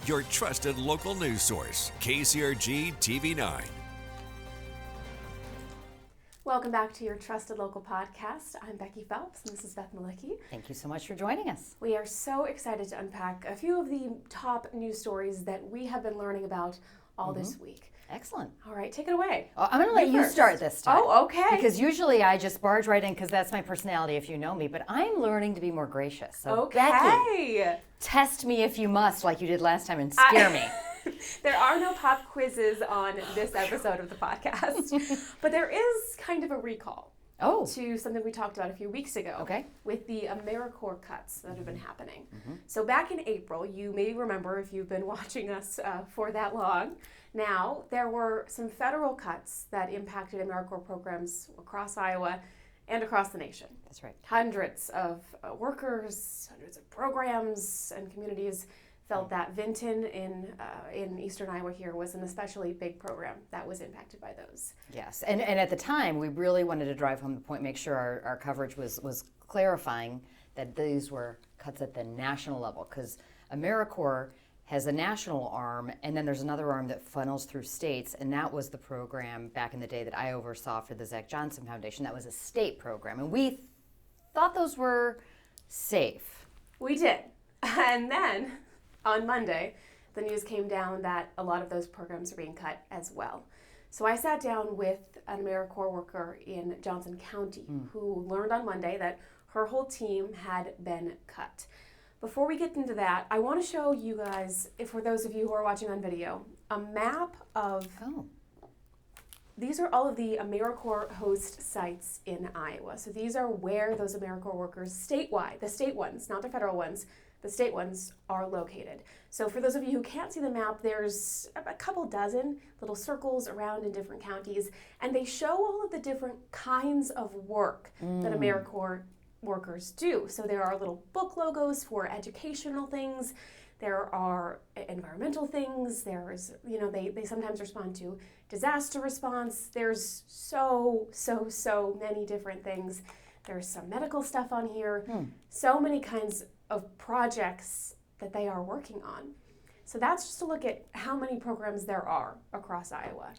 your trusted local news source, KCRG TV9. Welcome back to your trusted local podcast. I'm Becky Phelps, and this is Beth and Becky. Thank you so much for joining us. We are so excited to unpack a few of the top news stories that we have been learning about all this week. Excellent. All right, take it away. Oh, I'm going to let you start this time. Oh, okay. Because usually I just barge right in because that's my personality if you know me, but I'm learning to be more gracious. So Okay. Becky, test me if you must like you did last time and scare me. There are no pop quizzes on this episode of the podcast, but there is kind of a recall to something we talked about a few weeks ago with the AmeriCorps cuts that have been happening. So back in April, you may remember if you've been watching us for that long, now there were some federal cuts that impacted AmeriCorps programs across Iowa and across the nation. That's right. Hundreds of workers, hundreds of programs and communities felt that Vinton in eastern Iowa here was an especially big program that was impacted by those. Yes, and at the time we really wanted to drive home the point, make sure our coverage was clarifying that these were cuts at the national level, because AmeriCorps has a national arm, and then there's another arm that funnels through states, and that was the program back in the day that I oversaw for the Zach Johnson Foundation. That was a state program, and we thought those were safe. We did, and then on Monday, the news came down that a lot of those programs are being cut as well. So I sat down with an AmeriCorps worker in Johnson County who learned on Monday that her whole team had been cut. Before we get into that, I want to show you guys, if for those of you who are watching on video, a map of these are all of the AmeriCorps host sites in Iowa. So these are where those AmeriCorps workers statewide, the state ones, not the federal ones, the state ones are located. So for those of you who can't see the map, there's a couple dozen little circles around in different counties, and they show all of the different kinds of work that AmeriCorps workers do. So there are little book logos for educational things. There are environmental things. There's, they sometimes respond to disaster response. There's so many different things. There's some medical stuff on here. So many kinds of projects that they are working on. So that's just to look at how many programs there are across Iowa.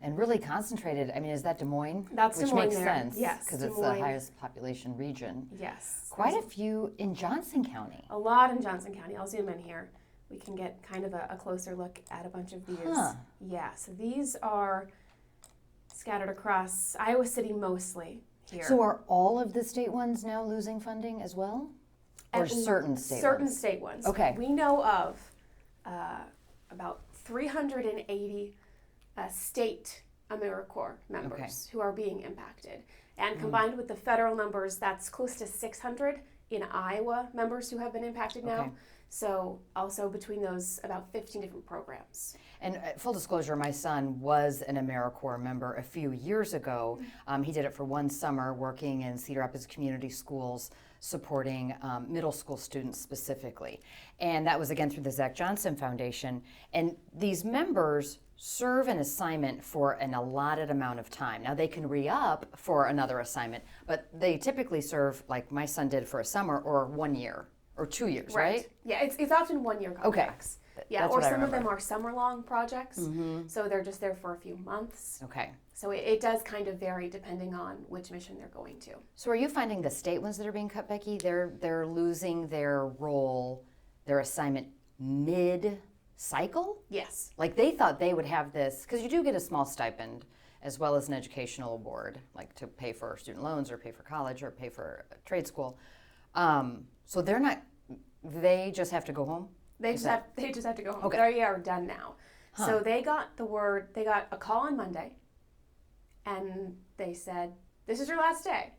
And really concentrated, I mean, is that Des Moines? That's Des Moines. Which makes sense, yes, because it's the highest population region. Yes. Quite a few in Johnson County. A lot in Johnson County. I'll zoom in here. We can get kind of a closer look at a bunch of these. Yeah, so these are scattered across Iowa City mostly here. So are all of the state ones now losing funding as well? Or certain state ones? Certain state ones. Okay. We know of about 380 state AmeriCorps members who are being impacted. And combined with the federal numbers, that's close to 600 in Iowa members who have been impacted now. So also between those, about 15 different programs. And full disclosure, my son was an AmeriCorps member a few years ago. He did it for one summer working in Cedar Rapids Community Schools, supporting middle school students specifically. And that was again through the Zach Johnson Foundation. And these members serve an assignment for an allotted amount of time. Now they can re-up for another assignment, but they typically serve, like my son did, for a summer or 1 year or 2 years, right? Yeah, it's often 1 year contracts. Yeah, That's or what I some of remember. them are summer-long projects, so they're just there for a few months. Okay. So it does kind of vary depending on which mission they're going to. So are you finding the state ones that are being cut, Becky, they're losing their role, their assignment mid-cycle? Yes. Like they thought they would have this, because you do get a small stipend as well as an educational award, like to pay for student loans or pay for college or pay for a trade school. So they're not, they just have to go home? They just have to go home. Okay. They are done now. So they got a call on Monday, and they said, this is your last day.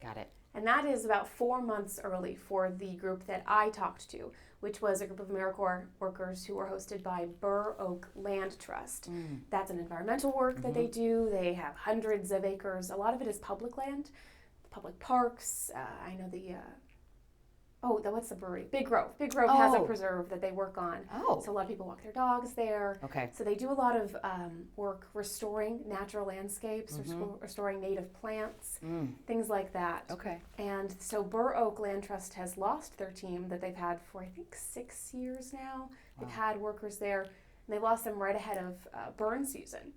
Got it. And that is about 4 months early for the group that I talked to, which was a group of AmeriCorps workers who were hosted by Burr Oak Land Trust. That's an environmental work that they do. They have hundreds of acres. A lot of it is public land, public parks. I know what's the brewery? Big Grove. Big Grove has a Oh. preserve that they work on. Oh. So a lot of people walk their dogs there. Okay. So they do a lot of work restoring natural landscapes, restoring native plants, things like that. Okay. And so Burr Oak Land Trust has lost their team that they've had for, I think, 6 years now. They've had workers there, and they lost them right ahead of burn season.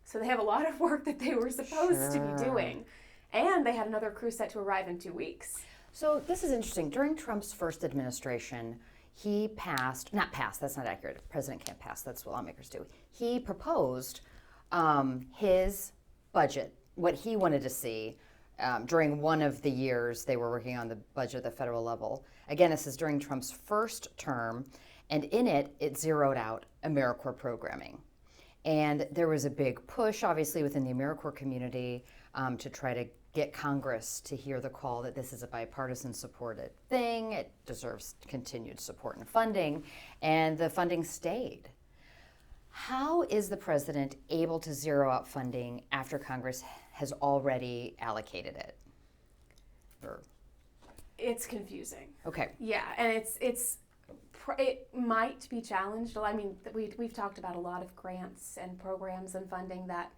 So they have a lot of work that they were supposed to be doing. And they had another crew set to arrive in 2 weeks. So this is interesting. During Trump's first administration, he not passed, that's not accurate. The president can't pass, that's what lawmakers do. He proposed his budget, what he wanted to see during one of the years they were working on the budget at the federal level. Again, this is during Trump's first term, and in it, it zeroed out AmeriCorps programming. And there was a big push, obviously, within the AmeriCorps community to try to get Congress to hear the call that this is a bipartisan supported thing. It deserves continued support and funding, and the funding stayed. How is the president able to zero out funding after Congress has already allocated it? It's confusing. Okay. Yeah, and it might be challenged. I mean, we've talked about a lot of grants and programs and funding that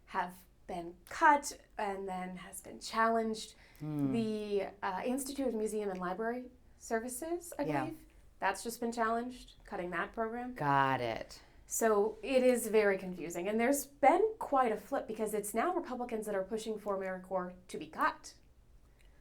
have been cut and then has been challenged. The Institute of Museum and Library Services, I believe, that's just been challenged, cutting that program. Got it. So it is very confusing. And there's been quite a flip because it's now Republicans that are pushing for AmeriCorps to be cut.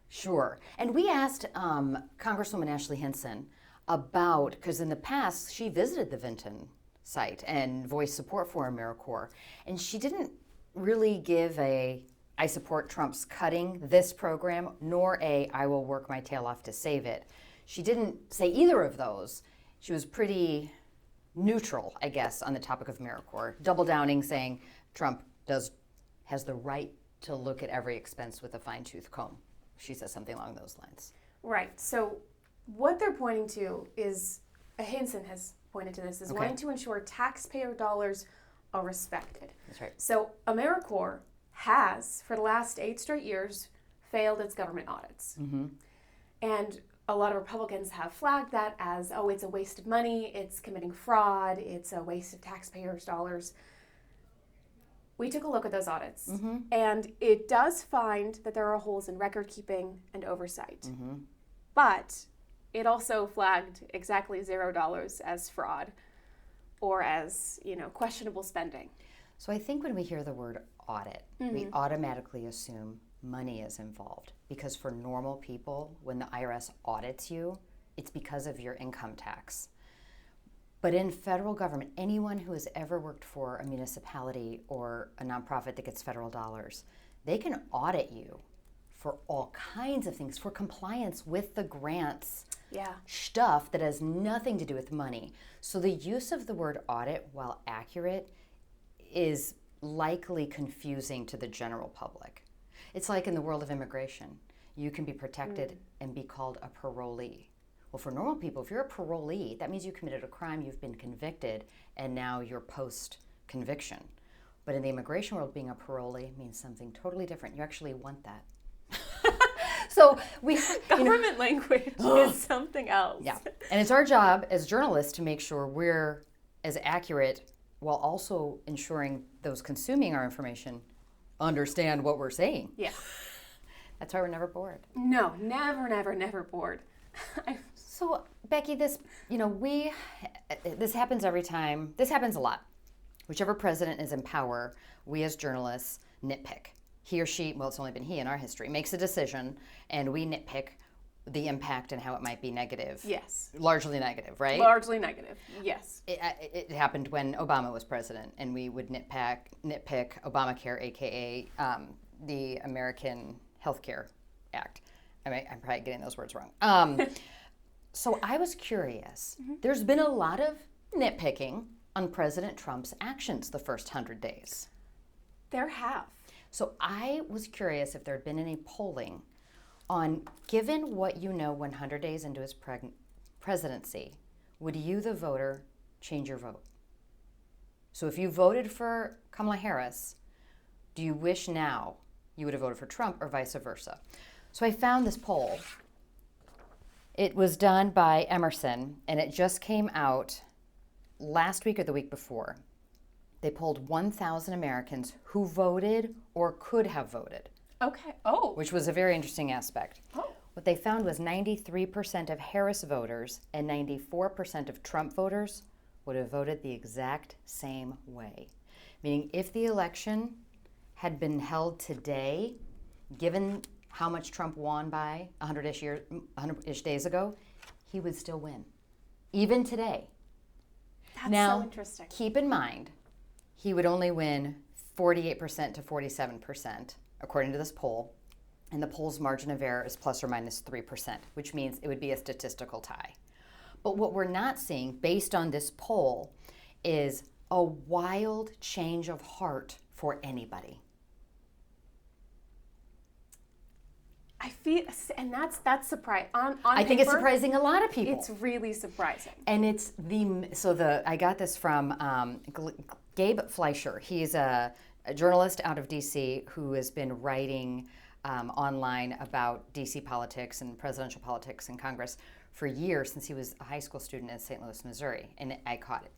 Sure. And we asked Congresswoman Ashley Hinson about, because in the past she visited the Vinton site and voiced support for AmeriCorps, and she didn't really give I support Trump's cutting this program, nor I will work my tail off to save it. She didn't say either of those. She was pretty neutral, I guess, on the topic of AmeriCorps, double downing, saying Trump has the right to look at every expense with a fine-tooth comb. She says something along those lines. Right. So what they're pointing to is, Hinson has pointed to this, is wanting to ensure taxpayer dollars are respected. That's right. So AmeriCorps has, for the last 8 straight years, failed its government audits. And a lot of Republicans have flagged that as, it's a waste of money, it's committing fraud, it's a waste of taxpayers' dollars. We took a look at those audits, and it does find that there are holes in record keeping and oversight. But it also flagged exactly $0 as fraud or as, questionable spending. So I think when we hear the word audit, we automatically assume money is involved, because for normal people, when the IRS audits you, it's because of your income tax. But in federal government, anyone who has ever worked for a municipality or a nonprofit that gets federal dollars, they can audit you for all kinds of things, for compliance with the grants stuff that has nothing to do with money. So the use of the word audit, while accurate, is likely confusing to the general public. It's like in the world of immigration. You can be protected and be called a parolee. Well, for normal people, if you're a parolee, that means you committed a crime, you've been convicted, and now you're post-conviction. But in the immigration world, being a parolee means something totally different. You actually want that. So government language is something else. Yeah, and it's our job as journalists to make sure we're as accurate while also ensuring those consuming our information understand what we're saying. Yeah. That's why we're never bored. No, never bored. So, Becky, this happens every time. This happens a lot. Whichever president is in power, we as journalists nitpick. He or she, well, it's only been he in our history, makes a decision, and we nitpick the impact and how it might be negative. Yes. Largely negative, right? Largely negative, yes. It happened when Obama was president, and we would nitpick Obamacare, aka the American Health Care Act. I'm probably getting those words wrong. So I was curious. There's been a lot of nitpicking on President Trump's actions the first 100 days. There have. So I was curious if there had been any polling on, given what you know 100 days into his presidency, would you, the voter, change your vote? So if you voted for Kamala Harris, do you wish now you would have voted for Trump or vice versa? So I found this poll It was done by Emerson, and it just came out last week or the week before. They polled 1,000 Americans who voted or could have voted. Okay. Oh. Which was a very interesting aspect. Oh. What they found was 93% of Harris voters and 94% of Trump voters would have voted the exact same way. Meaning, if the election had been held today, given how much Trump won by 100-ish days ago, he would still win, even today. That's now, so interesting. Keep in mind, he would only win 48% to 47%, according to this poll, and the poll's margin of error is plus or minus 3%, which means it would be a statistical tie. But what we're not seeing, based on this poll, is a wild change of heart for anybody. I feel, and that's surprising. On I think paper, it's surprising a lot of people. It's really surprising. And it's I got this from Gabe Fleischer. He's a journalist out of DC who has been writing online about DC politics and presidential politics in Congress for years, since he was a high school student in St. Louis, Missouri. And I caught it.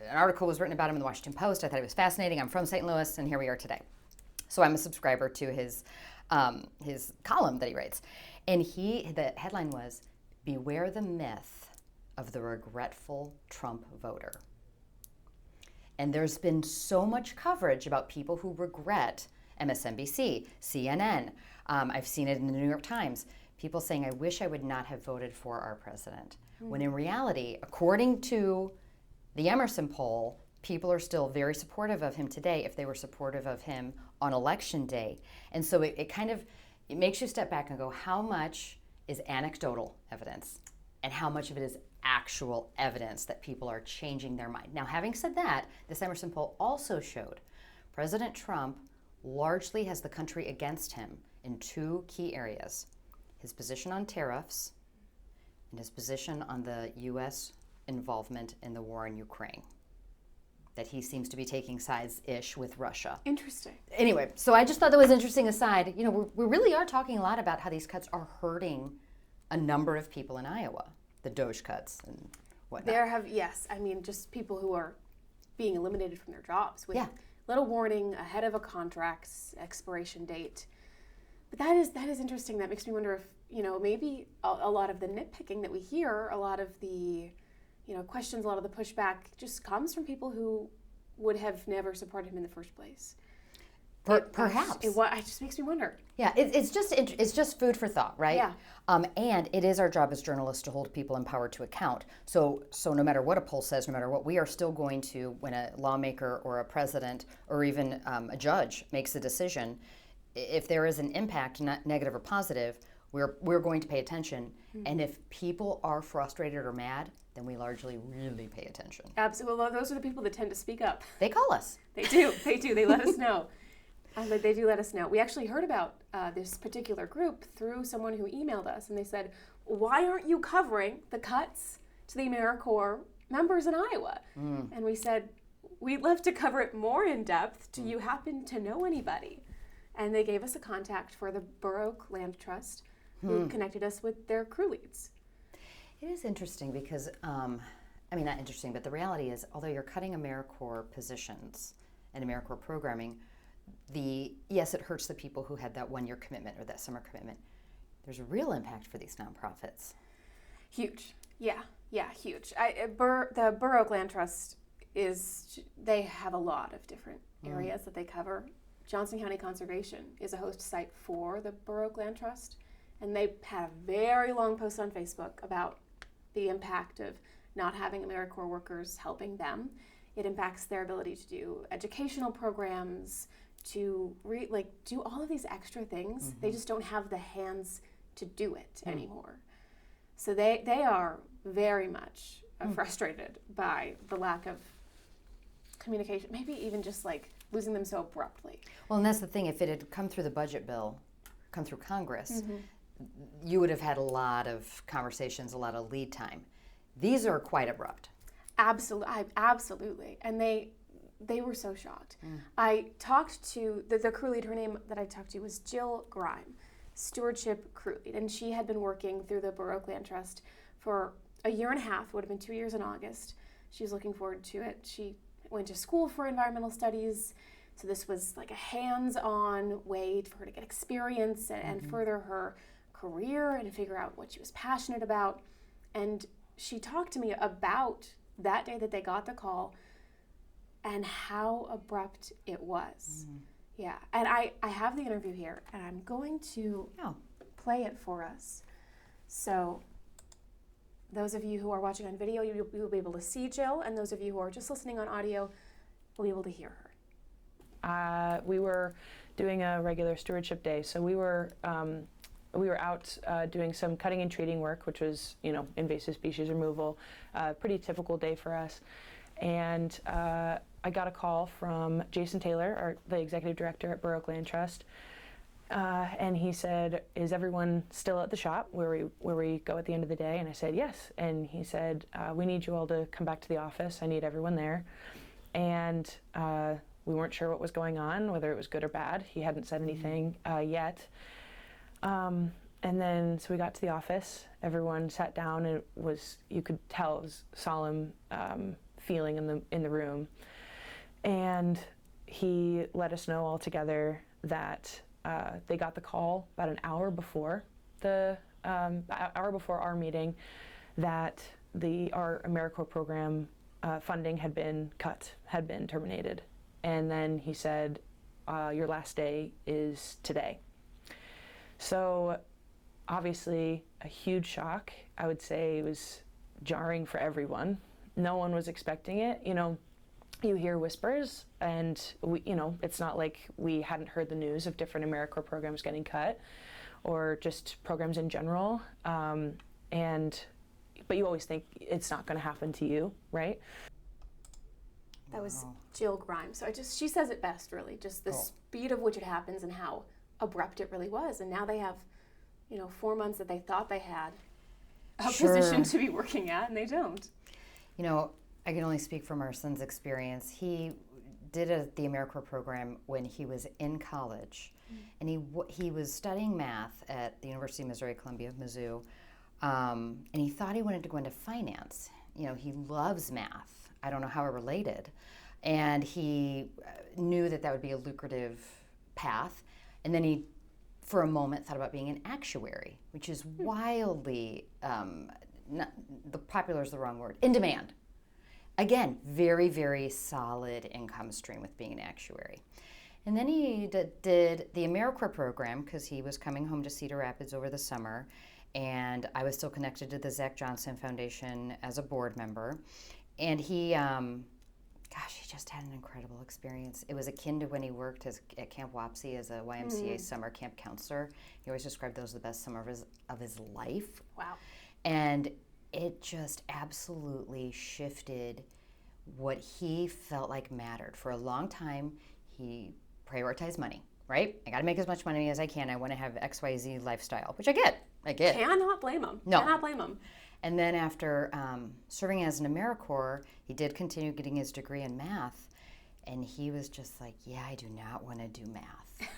An article was written about him in the Washington Post. I thought it was fascinating. I'm from St. Louis, and here we are today. So I'm a subscriber to his column that he writes. And the headline was, "Beware the myth of the regretful Trump voter." And there's been so much coverage about people who regret. MSNBC, CNN, I've seen it in the New York Times, people saying, "I wish I would not have voted for our president." When in reality, according to the Emerson poll, people are still very supportive of him today if they were supportive of him on election day. And so it makes you step back and go, how much is anecdotal evidence and how much of it is actual evidence that people are changing their mind? Now, having said that, this Emerson poll also showed President Trump largely has the country against him in two key areas: his position on tariffs and his position on the U.S. involvement in the war in Ukraine. That he seems to be taking sides-ish with Russia. Interesting. Anyway, so I just thought that was interesting aside. You know, we really are talking a lot about how these cuts are hurting a number of people in Iowa, the DOGE cuts and whatnot. Yes, I mean, just people who are being eliminated from their jobs with Yeah. little warning ahead of a contract's expiration date. But that is interesting. That makes me wonder if, maybe a lot of the nitpicking that we hear, a lot of the, questions, a lot of the pushback just comes from people who would have never supported him in the first place. Perhaps. It just makes me wonder. Yeah, it's just food for thought, right? Yeah. And it is our job as journalists to hold people in power to account. So no matter what a poll says, no matter what, we are still going to, when a lawmaker or a president or even a judge makes a decision, if there is an impact, not negative or positive, we're going to pay attention. Mm-hmm. And if people are frustrated or mad, then we largely really pay attention. Absolutely. Well, those are the people that tend to speak up. They call us. They do. They let us know. But they do let us know. We actually heard about this particular group through someone who emailed us, and they said, "Why aren't you covering the cuts to the AmeriCorps members in Iowa?" And we said, "We'd love to cover it more in depth. Do you happen to know anybody?" And they gave us a contact for the Borough Land Trust, who connected us with their crew leads. It is interesting because, not interesting, but the reality is, although you're cutting AmeriCorps positions and AmeriCorps programming, yes, it hurts the people who had that one-year commitment or that summer commitment. There's a real impact for these nonprofits. Huge. Yeah, huge. The Borough Land Trust they have a lot of different areas that they cover. Johnson County Conservation is a host site for the Borough Land Trust, and they had a very long post on Facebook about the impact of not having AmeriCorps workers helping them. It impacts their ability to do educational programs, to do all of these extra things. Mm-hmm. They just don't have the hands to do it anymore. So they are very much frustrated by the lack of communication, maybe even just losing them so abruptly. Well, and that's the thing. If it had come through the budget bill, come through Congress, you would have had a lot of conversations, a lot of lead time. These are quite abrupt. Absolutely. And they were so shocked. I talked to the crew lead. Her name that I talked to was Jill Grime, stewardship crew lead, and she had been working through the Baroque Land Trust for a year and a half. It would have been 2 years in August. She was looking forward to it. She went to school for environmental studies, so this was like a hands-on way for her to get experience and further her career and figure out what she was passionate about. And she talked to me about that day that they got the call and how abrupt it was. Yeah, and I have the interview here, and I'm going to play it for us. So those of you who are watching on video, you will be able to see Jill, and those of you who are just listening on audio will be able to hear her. We were doing a regular stewardship day, so we were out doing some cutting and treating work, which was, invasive species removal. Pretty typical day for us. And I got a call from Jason Taylor, the executive director at Baroque Land Trust, and he said, "Is everyone still at the shop where we go at the end of the day?" And I said, "Yes." And he said, "We need you all to come back to the office. I need everyone there." And we weren't sure what was going on, whether it was good or bad. He hadn't said anything yet. And then, so we got to the office, everyone sat down, and you could tell it was solemn feeling in the room. And he let us know all together that they got the call about an hour before our meeting that our AmeriCorps program funding had been terminated. And then he said, your last day is today. So obviously a huge shock. I would say it was jarring for everyone. No one was expecting it. You hear whispers, and it's not like we hadn't heard the news of different AmeriCorps programs getting cut, or just programs in general. But you always think it's not going to happen to you, right? That was Jill Grimes. So she says it best, really, just the speed of which it happens and how abrupt it really was. And now they have, 4 months that they thought they had a position to be working at, and they don't. I can only speak from our son's experience. He did the AmeriCorps program when he was in college, and he was studying math at the University of Missouri-Columbia, Mizzou, and he thought he wanted to go into finance. He loves math. I don't know how we're related. And he knew that would be a lucrative path. And then he, for a moment, thought about being an actuary, which is wildly, popular is the wrong word, in demand. Again, very, very solid income stream with being an actuary. And then he did the AmeriCorps program because he was coming home to Cedar Rapids over the summer. And I was still connected to the Zach Johnson Foundation as a board member. And he just had an incredible experience. It was akin to when he worked at Camp Wapsie as a YMCA summer camp counselor. He always described those as the best summer of his life. Wow. And it just absolutely shifted what he felt like mattered. For a long time, he prioritized money, right? I got to make as much money as I can. I want to have XYZ lifestyle, which I get. Cannot blame him. No. Cannot blame him. And then after serving as an AmeriCorps, he did continue getting his degree in math. And he was just like, yeah, I do not want to do math.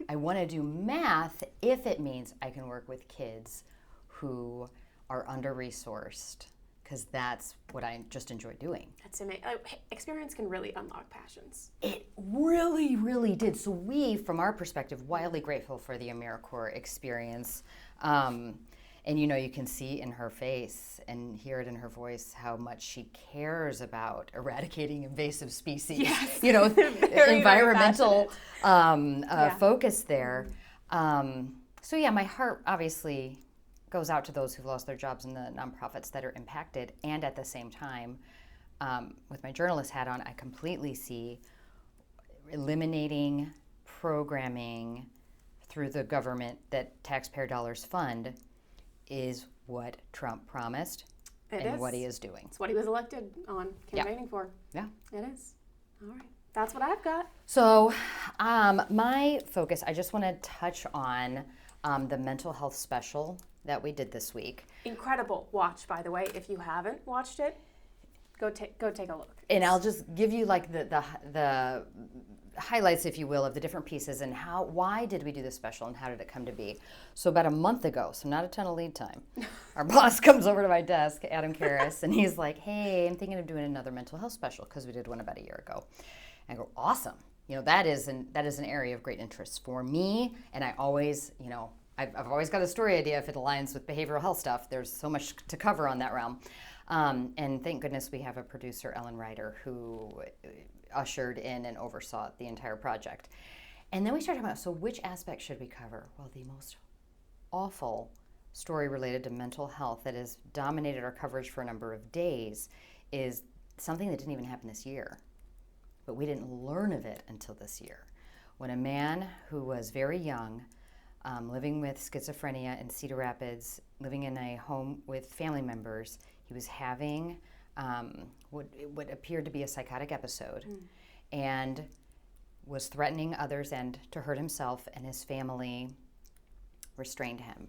I want to do math if it means I can work with kids who are under-resourced, because that's what I just enjoy doing. That's amazing. Experience can really unlock passions. It really, really did. So we, from our perspective, wildly grateful for the AmeriCorps experience. And you can see in her face and hear it in her voice how much she cares about eradicating invasive species. Yes. Very, environmental focus there. So yeah, my heart obviously goes out to those who've lost their jobs and the nonprofits that are impacted. And at the same time, with my journalist hat on, I completely see eliminating programming through the government that taxpayer dollars fund is what Trump promised what he is doing. It's what he was elected on, campaigning for. Yeah. It is. All right. That's what I've got. So my focus, I just want to touch on the mental health special that we did this week. Incredible watch, by the way. If you haven't watched it, Go take a look. And I'll just give you like the highlights, if you will, of the different pieces and why did we do this special and how did it come to be. So about a month ago, so not a ton of lead time, our boss comes over to my desk, Adam Karras, and he's like, hey, I'm thinking of doing another mental health special because we did one about a year ago. And I go, awesome. That is an area of great interest for me. And I always, I've always got a story idea if it aligns with behavioral health stuff. There's so much to cover on that realm. And thank goodness we have a producer, Ellen Ryder, who ushered in and oversaw the entire project. And then we started talking about, so which aspect should we cover? Well, the most awful story related to mental health that has dominated our coverage for a number of days is something that didn't even happen this year. But we didn't learn of it until this year, when a man who was very young, living with schizophrenia in Cedar Rapids, living in a home with family members, he was having what appeared to be a psychotic episode and was threatening others and to hurt himself, and his family restrained him.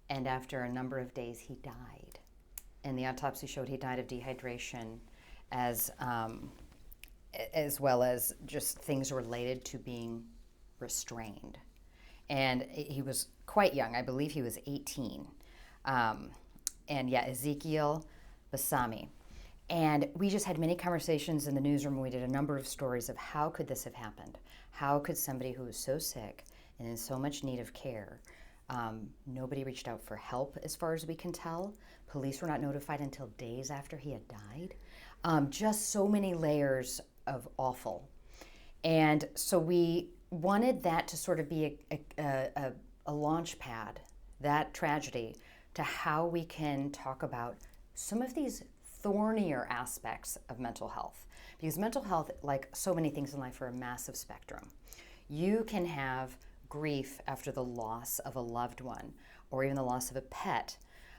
And after a number of days, he died. And the autopsy showed he died of dehydration, as well as just things related to being restrained. And he was quite young. I believe he was 18. Ezekiel Basami. And we just had many conversations in the newsroom when we did a number of stories of how could this have happened? How could somebody who was so sick and in so much need of care, nobody reached out for help as far as we can tell. Police were not notified until days after he had died. Just so many layers of awful. And so we wanted that to sort of be a launch pad, that tragedy, to how we can talk about some of these thornier aspects of mental health. Because mental health, like so many things in life, are a massive spectrum. You can have grief after the loss of a loved one or even the loss of a pet,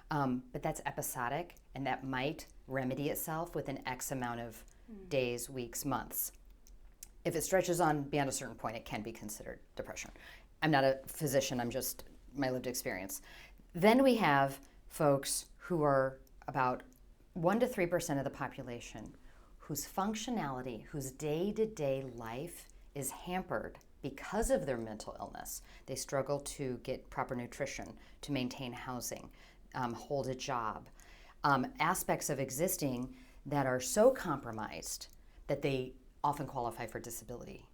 but that's episodic and that might remedy itself within X amount of days, weeks, months. If it stretches on beyond a certain point, it can be considered depression. I'm not a physician, I'm just my lived experience. Then we have folks who are about 1 to 3% of the population whose functionality, whose day-to-day life is hampered because of their mental illness. They struggle to get proper nutrition, to maintain housing, hold a job. Aspects of existing that are so compromised that they often qualify for disability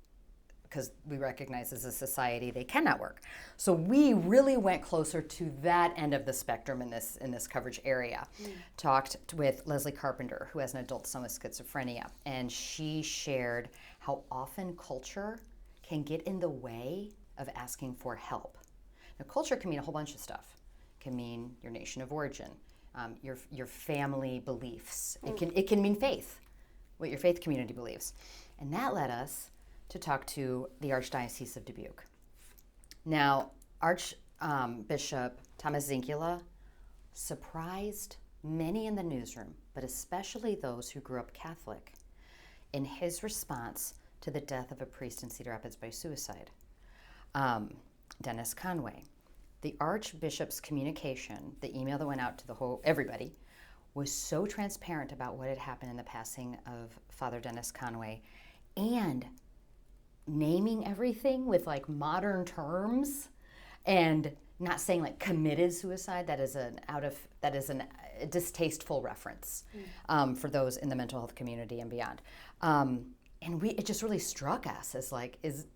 because we recognize as a society they cannot work. So we really went closer to that end of the spectrum in this coverage area. Talked with Leslie Carpenter, who has an adult son with schizophrenia, and she shared how often culture can get in the way of asking for help. Now, culture can mean a whole bunch of stuff. It can mean your nation of origin, your family beliefs. It can mean faith, what your faith community believes. And that led us to talk to the Archdiocese of Dubuque. Now, Archbishop Thomas Zinkula surprised many in the newsroom, but especially those who grew up Catholic, in his response to the death of a priest in Cedar Rapids by suicide, Dennis Conway. The Archbishop's communication, the email that went out to everybody, was so transparent about what had happened in the passing of Father Dennis Conway, and naming everything with like modern terms, and not saying like committed suicide. That is a distasteful reference for those in the mental health community and beyond. And it just really struck us as like, is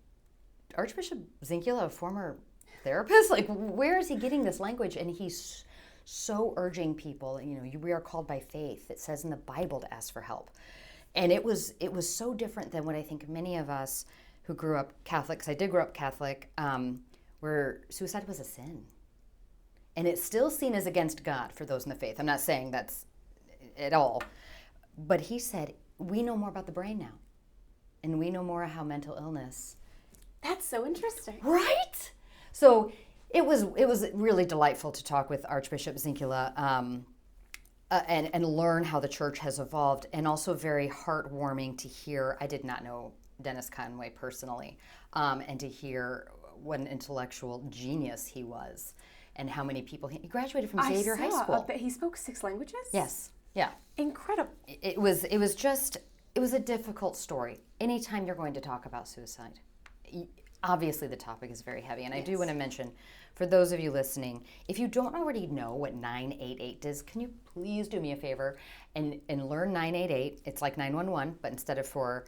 Archbishop Zinkula a former therapist? Like, where is he getting this language? And he's so urging people, we are called by faith. It says in the Bible to ask for help. And it was so different than what I think many of us who grew up Catholic, because I did grow up Catholic, where suicide was a sin. And it's still seen as against God for those in the faith. I'm not saying that's at all. But he said, we know more about the brain now. And we know more how mental illness. That's so interesting. Right? So it was really delightful to talk with Archbishop Zinkula and learn how the church has evolved, and also very heartwarming to hear. I did not know Dennis Conway personally, and to hear what an intellectual genius he was, and how many people he graduated from Xavier High School. But he spoke 6 languages? Yes. Yeah. Incredible. It was a difficult story. Anytime you're going to talk about suicide, obviously the topic is very heavy. And I do want to mention, for those of you listening, if you don't already know what 988 is, can you please do me a favor and learn 988? It's like 911, but instead of for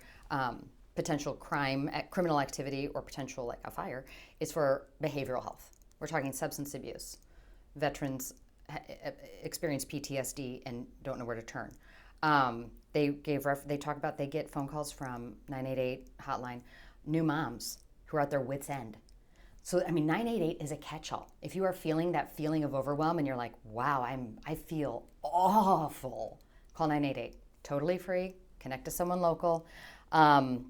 potential criminal activity or potential like a fire, it's for behavioral health. We're talking substance abuse. Veterans experience PTSD and don't know where to turn. They talk about they get phone calls from 988 hotline, new moms who are at their wits' end. So, 988 is a catch-all. If you are feeling that feeling of overwhelm and you're like, wow, I feel awful, call 988. Totally free, connect to someone local, and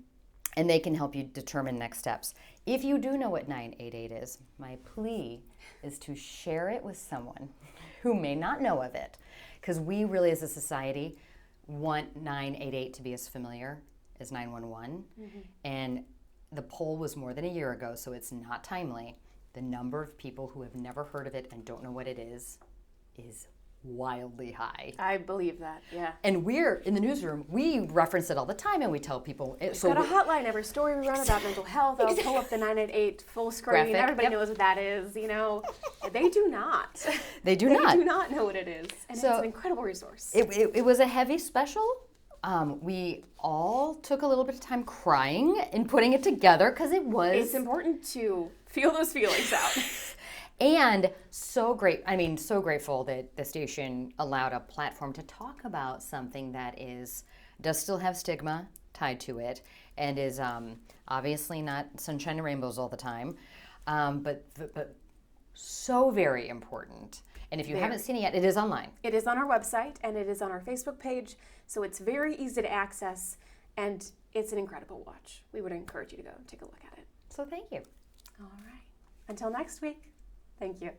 they can help you determine next steps. If you do know what 988 is, my plea is to share it with someone who may not know of it, because we really as a society want 988 to be as familiar as 911, and the poll was more than a year ago, so it's not timely. The number of people who have never heard of it and don't know what it is wildly high. I believe that, yeah. And we're, in the newsroom, we reference it all the time and we tell people. We've got a hotline every story we run about mental health. I'll pull up the 988 full screen. Graphic, Everybody knows what that is, They do not. They do not. They do not know what it is. And it's an incredible resource. It was a heavy special. We all took a little bit of time crying and putting it together because it was... It's important to feel those feelings out. And so grateful that the station allowed a platform to talk about something that does still have stigma tied to it and is obviously not sunshine and rainbows all the time, but so very important. And if you haven't seen it yet, it is online. It is on our website and it is on our Facebook page, so it's very easy to access and it's an incredible watch. We would encourage you to go take a look at it. So thank you. All right. Until next week. Thank you.